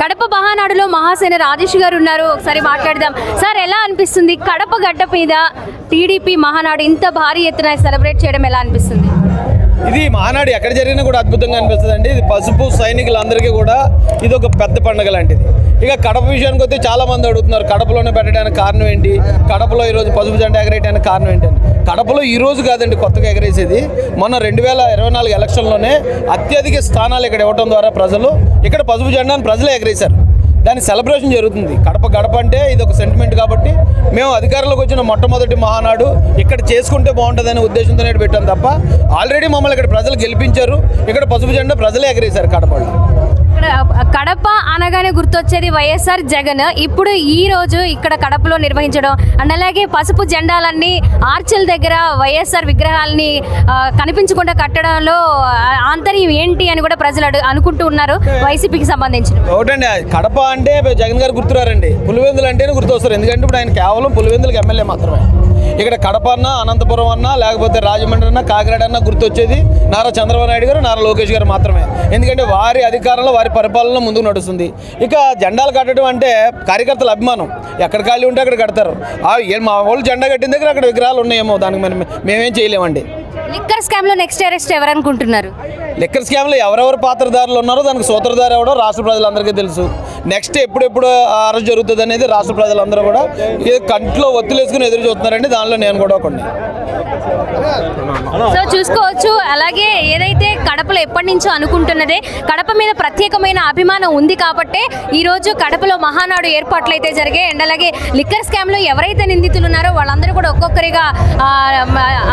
కడప మహానాడులో మహాసేన రాజేష్ గారు ఉన్నారు. ఒకసారి మాట్లాడదాం. సార్, ఎలా అనిపిస్తుంది కడప గడ్డ మీద టీడీపీ మహానాడు ఇంత భారీ ఎత్తున సెలబ్రేట్ చేయడం ఎలా అనిపిస్తుంది? ఇది మహానాడు ఎక్కడ జరిగినా కూడా అద్భుతంగా అనిపిస్తుంది అండి. ఇది పసుపు సైనికులందరికీ కూడా ఇది ఒక పెద్ద పండుగ లాంటిది. ఇక కడప విషయానికి వస్తే చాలా మంది అడుగుతున్నారు, కడపలోనే పెట్టడానికి కారణం ఏంటి, కడపలో ఈరోజు పసుపు జెండా ఎగరేయడానికి కారణం ఏంటి అని. కడపలో ఈ రోజు కాదండి కొత్తగా ఎగరేసేది, మొన్న 2024 ఎలక్షన్లోనే అత్యధిక స్థానాలు ఇక్కడ ఇవ్వడం ద్వారా ప్రజలు ఇక్కడ పసుపు జెండాను ప్రజలే ఎగరేశారు. దాని సెలబ్రేషన్ జరుగుతుంది. కడప గడప అంటే ఇది ఒక సెంటిమెంట్ కాబట్టి మేము అధికారంలోకి వచ్చిన మొట్టమొదటి మహానాడు ఇక్కడ చేసుకుంటే బాగుంటుందనే ఉద్దేశంతోనే పెట్టాం తప్ప ఆల్రెడీ మమ్మల్ని ఇక్కడ ప్రజలు గెలిపించారు. ఇక్కడ పసుపు జెండా ప్రజలే ఎగరేశారు కడపలో. కడప అనగానే గుర్తొచ్చేది వైఎస్ఆర్ జగన్. ఇప్పుడు ఈ రోజు ఇక్కడ కడపలో నిర్వహించడం అండ్ అలాగే పసుపు జెండాలన్నీ ఆర్చల్ దగ్గర వైఎస్ఆర్ విగ్రహాలని కనిపించకుండా కట్టడంలో ఆంతర్యం ఏంటి అని కూడా ప్రజలు అనుకుంటూ ఉన్నారు వైసీపీకి సంబంధించిన. ఒకటండి, కడప అంటే జగన్ గారు గుర్తురారండి, పులివెందులు అంటేనే గుర్తొస్తారు. ఎందుకంటే ఇప్పుడు ఆయన కేవలం పులివెందులకు ఎమ్మెల్యే మాత్రమే. ఇక్కడ కడప అన్నా, అనంతపురం అన్నా, లేకపోతే రాజమండ్రి అన్నా, కాకినాడ అన్నా గుర్తొచ్చేది నారా చంద్రబాబు నాయుడు గారు, నారా లోకేష్ గారు మాత్రమే. ఎందుకంటే వారి అధికారంలో వారి పరిపాలన ముందుకు నడుస్తుంది. ఇక జెండాలు కట్టడం అంటే కార్యకర్తల అభిమానం. ఎక్కడ ఖాళీ ఉంటే అక్కడ కడతారు. మా వాళ్ళు జెండా కట్టిన దగ్గర అక్కడ విగ్రహాలు ఉన్నాయేమో, దానికి మేమేం చేయలేమండి. లిక్కర్ స్కామ్లో నెక్స్ట్ అరెస్ట్ ఎవరనుకుంటున్నారు? లిక్కర్ స్కామ్లో ఎవరెవరు పాత్రధారులు ఉన్నారో దానికి సూత్రధారి ఎవడో రాష్ట్ర ప్రజలందరికీ తెలుసు. నెక్స్ట్ ఎప్పుడెప్పుడు అరెస్ట్ జరుగుతుంది అనేది రాష్ట్ర ప్రజలందరూ కూడా కంట్లో ఒత్తిలేసుకుని ఎదురు చూస్తున్నారండి. దానిలో నేను కూడా ఒకటి. సో చూసుకోవచ్చు. అలాగే ఏదైతే కడపలో ఎప్పటి నుంచో అనుకుంటున్నదే, కడప మీద ప్రత్యేకమైన అభిమానం ఉంది కాబట్టే ఈరోజు కడపలో మహానాడు ఏర్పాట్లు అయితే జరిగాయి. అండ్ అలాగే లిక్కర్ స్కామ్లో ఎవరైతే నిందితులు ఉన్నారో వాళ్ళందరూ కూడా ఒక్కొక్కరిగా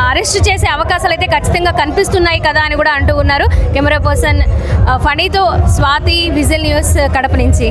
అరెస్ట్ చేసే అవకాశాలు అయితే ఖచ్చితంగా కనిపిస్తున్నాయి కదా అని కూడా అంటూ ఉన్నారు. కెమెరా పర్సన్ ఫణితో స్వాతి, విజిల్ న్యూస్, కడప నుంచి.